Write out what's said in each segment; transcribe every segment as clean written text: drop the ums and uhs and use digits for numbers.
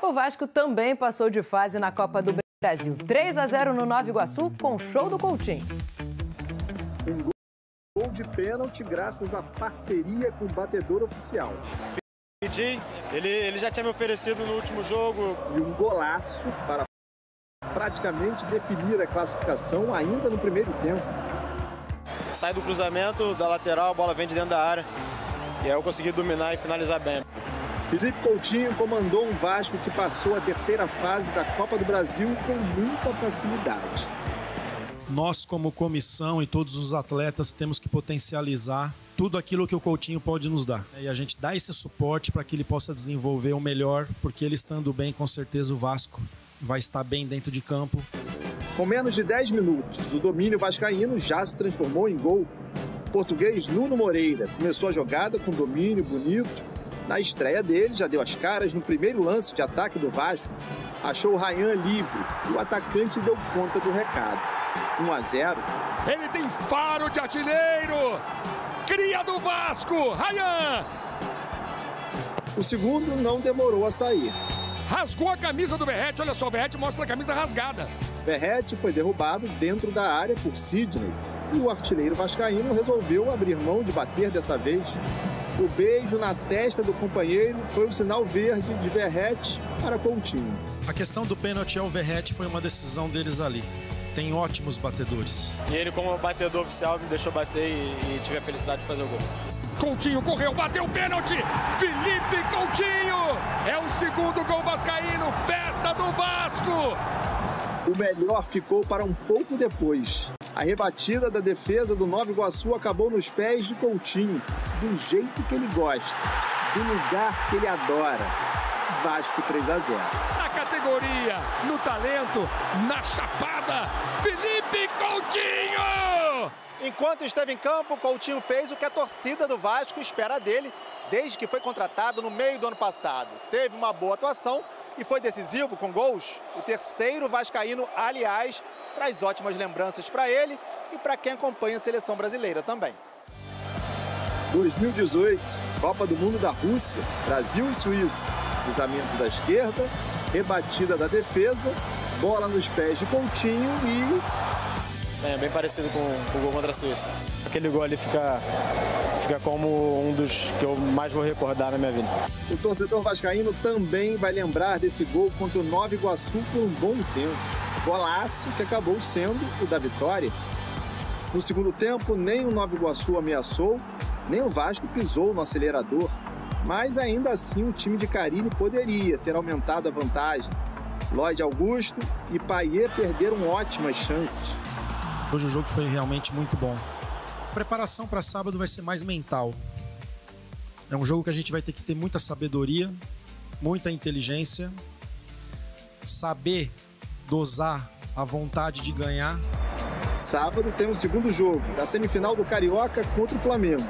O Vasco também passou de fase na Copa do Brasil. 3-0 no Nova Iguaçu, com show do Coutinho. Um gol de pênalti graças à parceria com o batedor oficial. Ele já tinha me oferecido no último jogo. E um golaço para praticamente definir a classificação ainda no primeiro tempo. Sai do cruzamento, da lateral, a bola vem de dentro da área. E aí eu consegui dominar e finalizar bem. Felipe Coutinho comandou um Vasco que passou a terceira fase da Copa do Brasil com muita facilidade. Nós, como comissão e todos os atletas, temos que potencializar tudo aquilo que o Coutinho pode nos dar. E a gente dá esse suporte para que ele possa desenvolver o melhor, porque ele estando bem, com certeza o Vasco vai estar bem dentro de campo. Com menos de 10 minutos, o domínio vascaíno já se transformou em gol. O português Nuno Moreira começou a jogada com domínio bonito. Na estreia dele, já deu as caras no primeiro lance de ataque do Vasco. Achou o Ryan livre e o atacante deu conta do recado. 1-0. Ele tem faro de artilheiro! Cria do Vasco, Ryan! O segundo não demorou a sair. Rasgou a camisa do Verratti, olha só, o Verratti mostra a camisa rasgada. Verratti foi derrubado dentro da área por Sidney e o artilheiro vascaíno resolveu abrir mão de bater dessa vez. O beijo na testa do companheiro foi o sinal verde de Verratti para Coutinho. A questão do pênalti ao Verratti foi uma decisão deles ali. Tem ótimos batedores. E ele, como batedor oficial, me deixou bater e tive a felicidade de fazer o gol. Coutinho correu, bateu o pênalti. Felipe Coutinho é o segundo gol vascaíno, festa do Vasco. O melhor ficou para um pouco depois. A rebatida da defesa do Nova Iguaçu acabou nos pés de Coutinho, do jeito que ele gosta, do lugar que ele adora. Vasco 3-0. Na categoria, no talento, na chapada, Felipe Coutinho! Enquanto esteve em campo, Coutinho fez o que a torcida do Vasco espera dele desde que foi contratado no meio do ano passado. Teve uma boa atuação e foi decisivo com gols. O terceiro vascaíno, aliás, traz ótimas lembranças para ele e para quem acompanha a seleção brasileira também. 2018, Copa do Mundo da Rússia, Brasil e Suíça. Cruzamento da esquerda, rebatida da defesa, bola nos pés de Coutinho e... É bem parecido com o gol contra a Suíça. Aquele gol ali fica como um dos que eu mais vou recordar na minha vida. O torcedor vascaíno também vai lembrar desse gol contra o Nova Iguaçu por um bom tempo. Golaço que acabou sendo o da vitória. No segundo tempo, nem o Nova Iguaçu ameaçou, nem o Vasco pisou no acelerador. Mas ainda assim o time de Carille poderia ter aumentado a vantagem. Lloyd Augusto e Payet perderam ótimas chances. Hoje o jogo foi realmente muito bom. A preparação para sábado vai ser mais mental. É um jogo que a gente vai ter que ter muita sabedoria, muita inteligência, saber dosar a vontade de ganhar. Sábado tem o segundo jogo da semifinal do Carioca contra o Flamengo.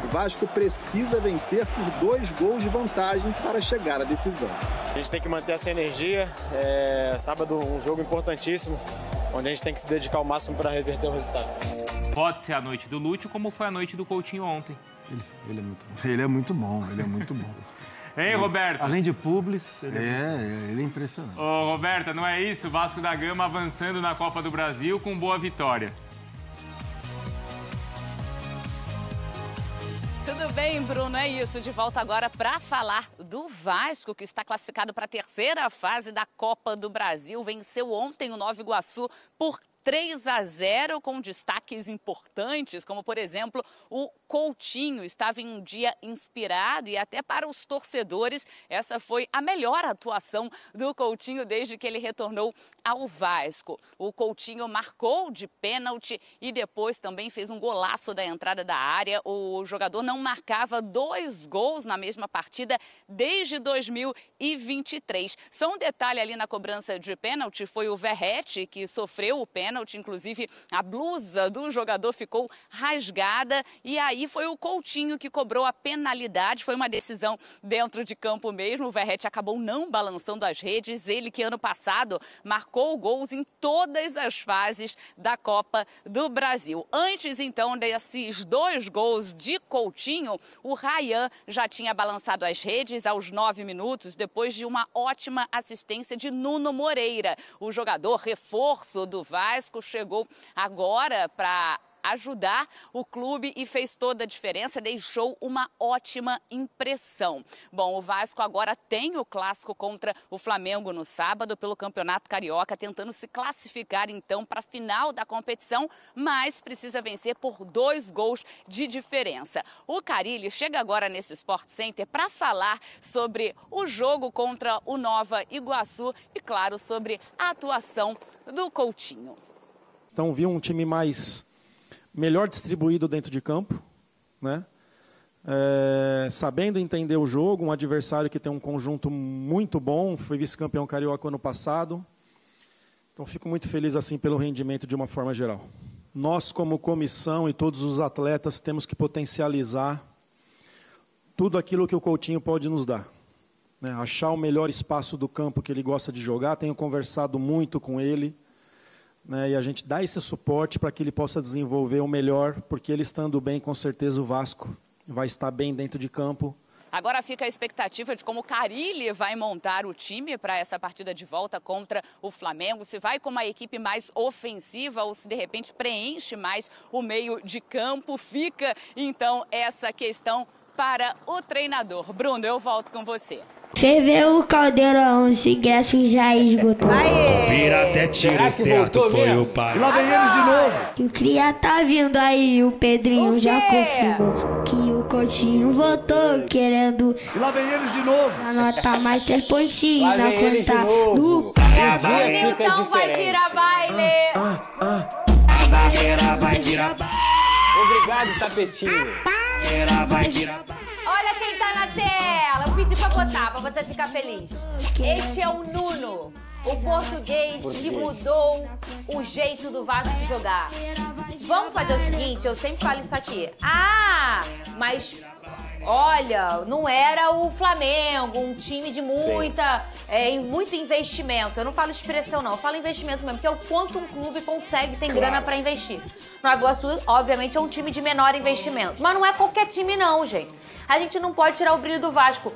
O Vasco precisa vencer por 2 gols de vantagem para chegar à decisão. A gente tem que manter essa energia. Sábado um jogo importantíssimo, onde a gente tem que se dedicar ao máximo para reverter o resultado. Pode ser a noite do Lúcio, como foi a noite do Coutinho ontem. Ele é muito bom. Ele é muito bom, ele é muito bom. Hein, Roberto? Além de Publis, ele é impressionante. Ô, Roberta, não é isso? Vasco da Gama avançando na Copa do Brasil com boa vitória. Tudo bem, Bruno, é isso. De volta agora para falar do Vasco, que está classificado para a terceira fase da Copa do Brasil. Venceu ontem o Nova Iguaçu por 3-0, com destaques importantes, como, por exemplo, o Coutinho estava em um dia inspirado e até para os torcedores essa foi a melhor atuação do Coutinho desde que ele retornou ao Vasco. O Coutinho marcou de pênalti e depois também fez um golaço da entrada da área. O jogador não marcava 2 gols na mesma partida desde 2023. Só um detalhe ali na cobrança de pênalti, foi o Verratti que sofreu o pênalti pênalti, inclusive a blusa do jogador ficou rasgada e aí foi o Coutinho que cobrou a penalidade, foi uma decisão dentro de campo mesmo, o Verratti acabou não balançando as redes, ele que ano passado marcou gols em todas as fases da Copa do Brasil. Antes então desses 2 gols de Coutinho, o Ryan já tinha balançado as redes aos 9 minutos, depois de uma ótima assistência de Nuno Moreira. O jogador reforço do Vasco chegou agora para ajudar o clube e fez toda a diferença, deixou uma ótima impressão. Bom, o Vasco agora tem o clássico contra o Flamengo no sábado pelo Campeonato Carioca, tentando se classificar então para a final da competição, mas precisa vencer por 2 gols de diferença. O Carille chega agora nesse Sport Center para falar sobre o jogo contra o Nova Iguaçu e, claro, sobre a atuação do Coutinho. Então, vi um time melhor distribuído dentro de campo, né? Sabendo entender o jogo, um adversário que tem um conjunto muito bom, foi vice-campeão carioca ano passado. Então, fico muito feliz assim pelo rendimento de uma forma geral. Nós, como comissão e todos os atletas, temos que potencializar tudo aquilo que o Coutinho pode nos dar, né? Achar o melhor espaço do campo que ele gosta de jogar. Tenho conversado muito com ele, né, e a gente dá esse suporte para que ele possa desenvolver o melhor, porque ele estando bem, com certeza o Vasco vai estar bem dentro de campo. Agora fica a expectativa de como o Carille vai montar o time para essa partida de volta contra o Flamengo. Se vai com uma equipe mais ofensiva ou se de repente preenche mais o meio de campo. Fica então essa questão para o treinador. Bruno, eu volto com você. Ferveu o caldeirão, os ingressos já esgotou. Vira até tiro certo, foi mesmo? O pai. E lá vem eles de novo. E o Cria tá vindo aí, o Pedrinho já confirmou que o Coutinho voltou querendo. E lá vem eles de novo. Anota mais 3 pontinhos na conta do... Então vai virar baile. A barreira vai virar baile. Obrigado, tapetinho. A barreira vai virar baile. Olha quem tá na tela. Eu pedi pra botar, pra você ficar feliz. Este é o Nuno, o português que mudou o jeito do Vasco jogar. Vamos fazer o seguinte, eu sempre falo isso aqui. Mas olha, não era o Flamengo, um time de muito investimento. Eu não falo expressão, não. Eu falo investimento mesmo, porque é o quanto um clube consegue, tem grana pra investir. Nova Iguaçu, obviamente, é um time de menor investimento. Mas não é qualquer time, não, gente. A gente não pode tirar o brilho do Vasco.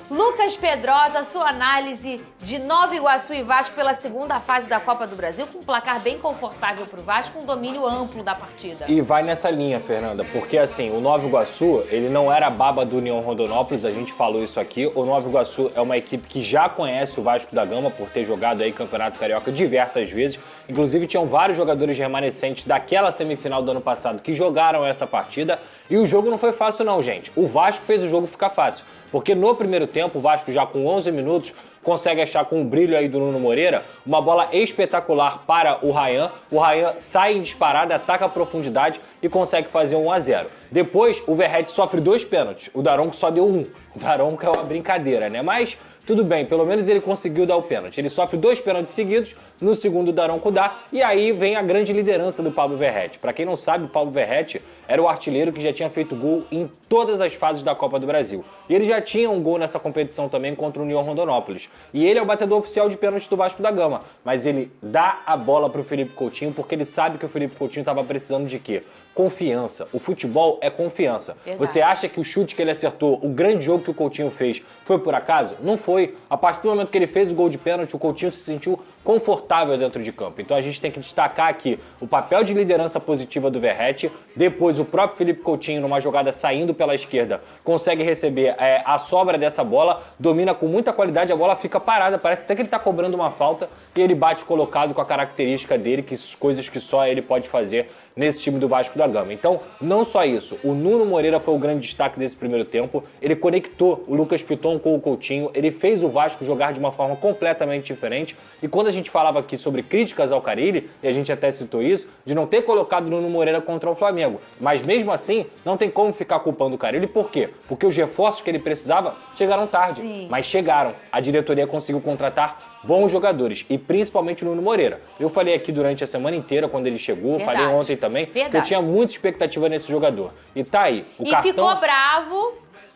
Lucas Pedrosa, sua análise de Nova Iguaçu e Vasco pela segunda fase da Copa do Brasil, com um placar bem confortável pro Vasco, um domínio amplo da partida. E vai nessa linha, Fernanda, porque assim, o Nova Iguaçu, ele não era baba do União Rondonópolis, a gente falou isso aqui. O Nova Iguaçu é uma equipe que já conhece o Vasco da Gama por ter jogado aí Campeonato Carioca diversas vezes. Inclusive, tinham vários jogadores remanescentes daquela semifinal do ano passado que jogaram essa partida. E o jogo não foi fácil não, gente. O Vasco fez o jogo ficar fácil. Porque no primeiro tempo, o Vasco já com 11 minutos consegue achar com o brilho aí do Nuno Moreira uma bola espetacular para o Ryan. O Ryan sai em disparada, ataca a profundidade e consegue fazer 1-0. Depois, o Verratti sofre 2 pênaltis. O Daronco só deu 1. O Daronco é uma brincadeira, né? Mas tudo bem, pelo menos ele conseguiu dar o pênalti. Ele sofre 2 pênaltis seguidos, no segundo o Daronco dá, e aí vem a grande liderança do Pablo Verratti. Para quem não sabe, o Pablo Verratti era o artilheiro que já tinha feito gol em todas as fases da Copa do Brasil. E ele já tinha um gol nessa competição também contra o União Rondonópolis. E ele é o batedor oficial de pênalti do Vasco da Gama. Mas ele dá a bola para o Felipe Coutinho porque ele sabe que o Felipe Coutinho estava precisando de quê? Confiança. O futebol é confiança. Verdade. Você acha que o chute que ele acertou, o grande jogo que o Coutinho fez, foi por acaso? Não foi. A partir do momento que ele fez o gol de pênalti, o Coutinho se sentiu confortável dentro de campo. Então a gente tem que destacar aqui o papel de liderança positiva do Verratti. Depois o próprio Felipe Coutinho, numa jogada saindo pela esquerda, consegue receber a sobra dessa bola, domina com muita qualidade, a bola fica parada, parece até que ele está cobrando uma falta e ele bate colocado com a característica dele, que coisas que só ele pode fazer nesse time do Vasco da Gama. Então, não só isso, o Nuno Moreira foi o grande destaque desse primeiro tempo, ele conectou o Lucas Piton com o Coutinho, ele fez o Vasco jogar de uma forma completamente diferente, e quando a gente falava aqui sobre críticas ao Carille, e a gente até citou isso, de não ter colocado o Nuno Moreira contra o Flamengo. Mas mesmo assim, não tem como ficar culpando o Carille. Por quê? Porque os reforços que ele precisava chegaram tarde. Sim. Mas chegaram. A diretoria conseguiu contratar bons jogadores, e principalmente o Nuno Moreira. Eu falei aqui durante a semana inteira, quando ele chegou, Verdade. falei ontem também, que eu tinha muita expectativa nesse jogador. E tá aí, o cartão... ficou bravo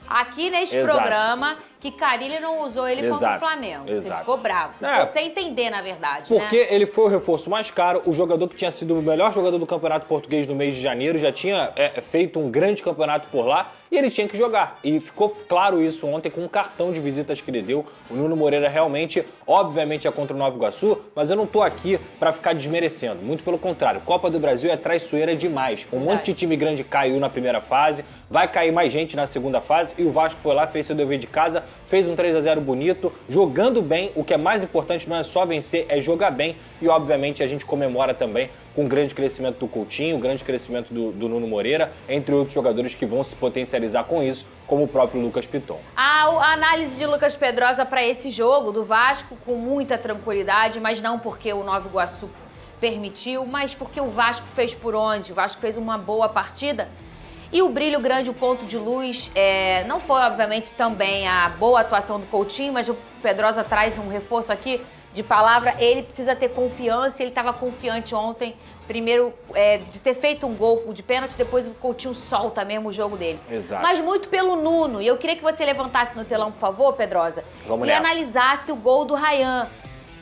aqui neste Exato. programa que Carille não usou ele contra o Flamengo. Você ficou bravo, você ficou sem entender, na verdade, Porque né? ele foi o reforço mais caro, o jogador que tinha sido o melhor jogador do Campeonato Português no mês de janeiro, já tinha feito um grande campeonato por lá, e ele tinha que jogar. E ficou claro isso ontem com o cartão de visitas que ele deu. O Nuno Moreira realmente, obviamente, é contra o Nova Iguaçu, mas eu não tô aqui pra ficar desmerecendo. Muito pelo contrário, Copa do Brasil é traiçoeira demais. Um monte de time grande caiu na primeira fase, vai cair mais gente na segunda fase, e o Vasco foi lá, fez seu dever de casa, fez um 3-0 bonito, jogando bem. O que é mais importante não é só vencer, é jogar bem. E, obviamente, a gente comemora também com o grande crescimento do Coutinho, o grande crescimento do Nuno Moreira, entre outros jogadores que vão se potencializar com isso, como o próprio Lucas Piton. A análise de Lucas Pedrosa para esse jogo do Vasco, com muita tranquilidade, mas não porque o Nova Iguaçu permitiu, mas porque o Vasco fez por onde. O Vasco fez uma boa partida. E o brilho grande, o ponto de luz, não foi, obviamente, também a boa atuação do Coutinho, mas o Pedrosa traz um reforço aqui de palavra. Ele precisa ter confiança, ele estava confiante ontem, primeiro de ter feito um gol de pênalti, depois o Coutinho solta mesmo o jogo dele. Exato. Mas muito pelo Nuno. E eu queria que você levantasse no telão, por favor, Pedrosa, Vamos e nessa. analisasse o gol do Ryan.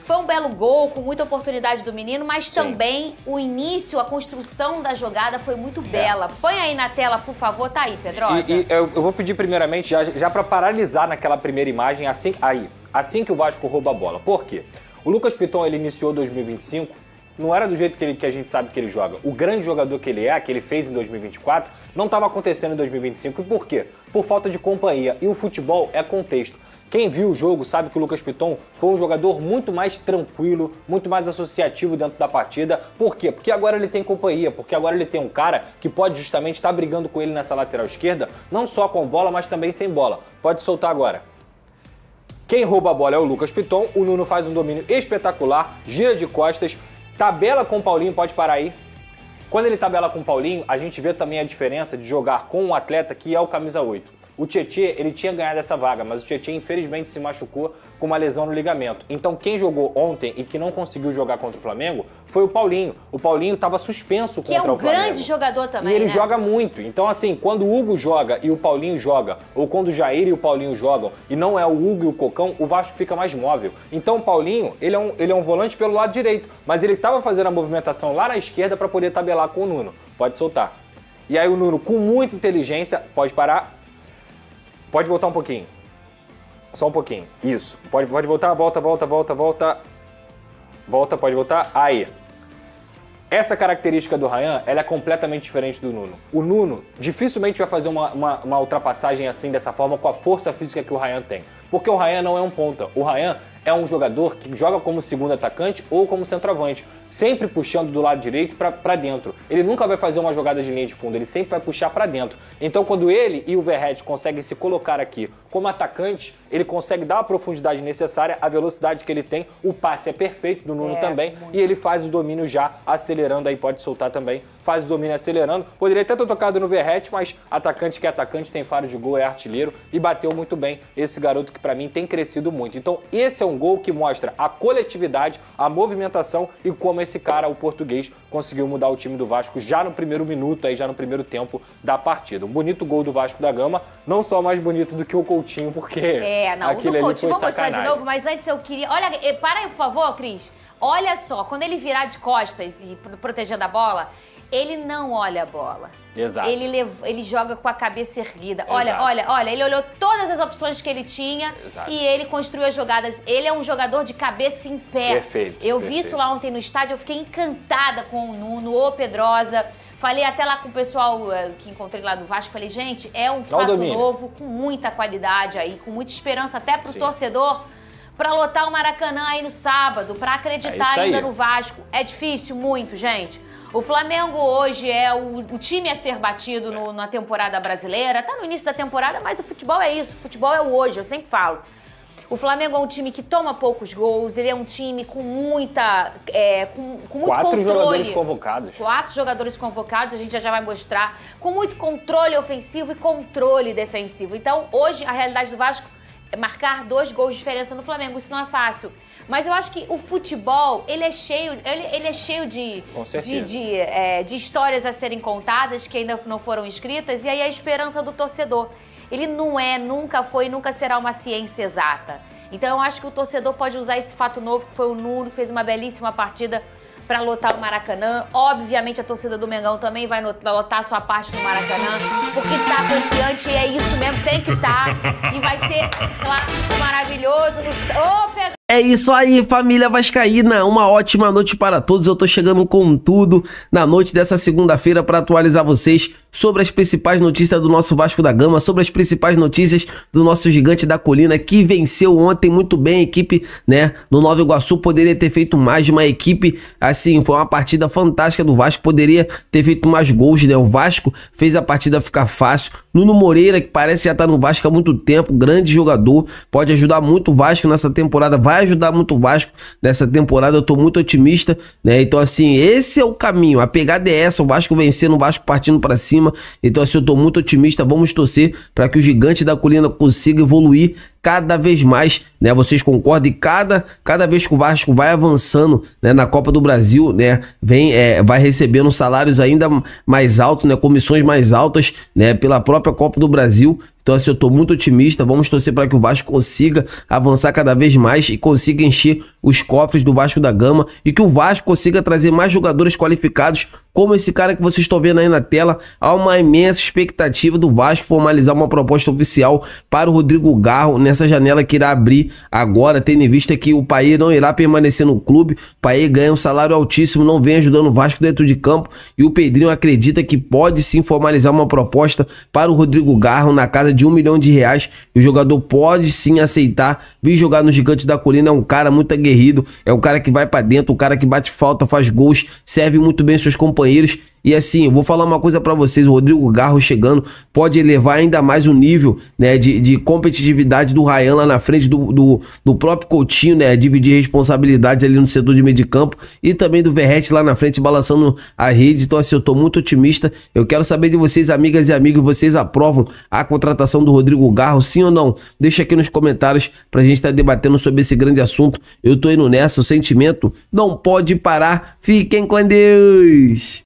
Foi um belo gol, com muita oportunidade do menino, mas também o início, a construção da jogada foi muito bela. Põe aí na tela, por favor. Tá aí, Pedrosa. E eu vou pedir primeiramente, já para paralisar naquela primeira imagem, assim que o Vasco rouba a bola. Por quê? O Lucas Piton, ele iniciou 2025, não era do jeito que a gente sabe que ele joga. O grande jogador que ele fez em 2024, não estava acontecendo em 2025. E por quê? Por falta de companhia. E o futebol é contexto. Quem viu o jogo sabe que o Lucas Piton foi um jogador muito mais tranquilo, muito mais associativo dentro da partida. Por quê? Porque agora ele tem companhia, porque agora ele tem um cara que pode justamente estar brigando com ele nessa lateral esquerda, não só com bola, mas também sem bola. Pode soltar agora. Quem rouba a bola é o Lucas Piton, o Nuno faz um domínio espetacular, gira de costas, tabela com o Paulinho, pode parar aí. Quando ele tabela com o Paulinho, a gente vê também a diferença de jogar com um atleta que é o camisa 8. O Tietê, ele tinha ganhado essa vaga, mas o Tietê infelizmente se machucou com uma lesão no ligamento. Então quem jogou ontem e que não conseguiu jogar contra o Flamengo foi o Paulinho. O Paulinho estava suspenso contra o Flamengo. Que é um grande jogador também, e ele né? joga muito. Então assim, quando o Hugo joga e o Paulinho joga, ou quando o Jair e o Paulinho jogam, e não é o Hugo e o Cocão, o Vasco fica mais móvel. Então o Paulinho, ele é um volante pelo lado direito, mas ele estava fazendo a movimentação lá na esquerda para poder tabelar com o Nuno. Pode soltar. E aí o Nuno, com muita inteligência, pode parar. Pode voltar um pouquinho. Só um pouquinho. Isso. Pode voltar. Volta. Volta, pode voltar. Aí. Essa característica do Ryan, ela é completamente diferente do Nuno. O Nuno dificilmente vai fazer uma ultrapassagem assim, dessa forma, com a força física que o Ryan tem. Porque o Ryan não é um ponta. O Ryan é um jogador que joga como segundo atacante ou como centroavante, sempre puxando do lado direito para dentro. Ele nunca vai fazer uma jogada de linha de fundo, ele sempre vai puxar para dentro. Então quando ele e o Verratti conseguem se colocar aqui como atacante, ele consegue dar a profundidade necessária, a velocidade que ele tem, o passe é perfeito do Nuno também, e ele faz o domínio já acelerando, aí pode soltar também, faz o domínio acelerando. Poderia até ter tocado no Verratti, mas atacante que é atacante, tem faro de gol, é artilheiro, e bateu muito bem esse garoto que para mim tem crescido muito. Então esse é um gol que mostra a coletividade, a movimentação e como esse cara, o português, conseguiu mudar o time do Vasco já no primeiro minuto, aí já no primeiro tempo da partida. Um bonito gol do Vasco da Gama, não só mais bonito do que o Coutinho, porque o do Coutinho, vou mostrar de novo, mas antes eu queria... Olha, para aí, por favor, Cris. Olha só, quando ele virar de costas e protegendo a bola, ele não olha a bola. Exato. Ele joga com a cabeça erguida. Olha, ele olhou todas as opções que ele tinha. Exato. E ele construiu as jogadas. Ele é um jogador de cabeça em pé. Perfeito. Eu vi isso lá ontem no estádio, eu fiquei encantada com o Nuno, o Pedrosa. Falei até lá com o pessoal que encontrei lá do Vasco, falei, gente, é um fato novo, com muita qualidade aí, com muita esperança até pro torcedor, pra lotar o Maracanã aí no sábado, pra acreditar ainda no Vasco. É difícil? Muito, gente. O Flamengo hoje é o time a ser batido na temporada brasileira. Tá no início da temporada, mas o futebol é isso. O futebol é o hoje, eu sempre falo. O Flamengo é um time que toma poucos gols, ele é um time com muita... com muito 4 controle. jogadores convocados. 4 jogadores convocados, a gente já vai mostrar. Com muito controle ofensivo e controle defensivo. Então, hoje, a realidade do Vasco é marcar 2 gols de diferença no Flamengo. Isso não é fácil. Mas eu acho que o futebol, ele é cheio de histórias a serem contadas que ainda não foram escritas. E aí a esperança do torcedor. Ele não é, nunca foi e nunca será uma ciência exata. Então eu acho que o torcedor pode usar esse fato novo, que foi o Nuno, que fez uma belíssima partida para lotar o Maracanã. Obviamente a torcida do Mengão também vai lotar a sua parte no Maracanã, porque está confiante e é isso mesmo, tem que estar. E vai ser clássico maravilhoso. Ô, Pedro! É isso aí, família vascaína, uma ótima noite para todos. Eu tô chegando com tudo na noite dessa segunda-feira para atualizar vocês sobre as principais notícias do nosso Vasco da Gama, sobre as principais notícias do nosso Gigante da Colina, que venceu ontem muito bem a equipe, né, no Nova Iguaçu. Poderia ter feito mais de uma equipe, assim, foi uma partida fantástica do Vasco, poderia ter feito mais gols, né, o Vasco fez a partida ficar fácil. Nuno Moreira, que parece que já tá no Vasco há muito tempo, grande jogador, pode ajudar muito o Vasco nessa temporada, vai ajudar muito o Vasco nessa temporada, eu tô muito otimista, né? Então assim, esse é o caminho, a pegada é essa, o Vasco vencendo, o Vasco partindo para cima. Então assim, eu tô muito otimista, vamos torcer para que o Gigante da Colina consiga evoluir cada vez mais, né? Vocês concordam? E cada vez que o Vasco vai avançando, né, na Copa do Brasil, né, vai recebendo salários ainda mais altos, né, comissões mais altas, né, pela própria Copa do Brasil. Então assim, eu tô muito otimista, vamos torcer para que o Vasco consiga avançar cada vez mais e consiga encher os cofres do Vasco da Gama e que o Vasco consiga trazer mais jogadores qualificados, como esse cara que vocês estão vendo aí na tela. Há uma imensa expectativa do Vasco formalizar uma proposta oficial para o Rodrigo Garro nessa janela que irá abrir agora, tendo em vista que o Paê não irá permanecer no clube. O Paê ganha um salário altíssimo, não vem ajudando o Vasco dentro de campo e o Pedrinho acredita que pode sim formalizar uma proposta para o Rodrigo Garro na casa de R$1 milhão. O jogador pode sim aceitar vir jogar no Gigante da Colina. É um cara muito aguerrido, é um cara que vai pra dentro, um cara que bate falta, faz gols, serve muito bem seus companheiros. E assim, eu vou falar uma coisa pra vocês, o Rodrigo Garro chegando pode elevar ainda mais o nível, né, de competitividade do Ryan lá na frente, do próprio Coutinho, né, dividir responsabilidades ali no setor de meio de campo e também do Verratti lá na frente balançando a rede. Então assim, eu tô muito otimista, eu quero saber de vocês, amigas e amigos, vocês aprovam a contratação do Rodrigo Garro, sim ou não? Deixa aqui nos comentários pra gente estar debatendo sobre esse grande assunto. Eu tô indo nessa, o sentimento não pode parar, fiquem com Deus!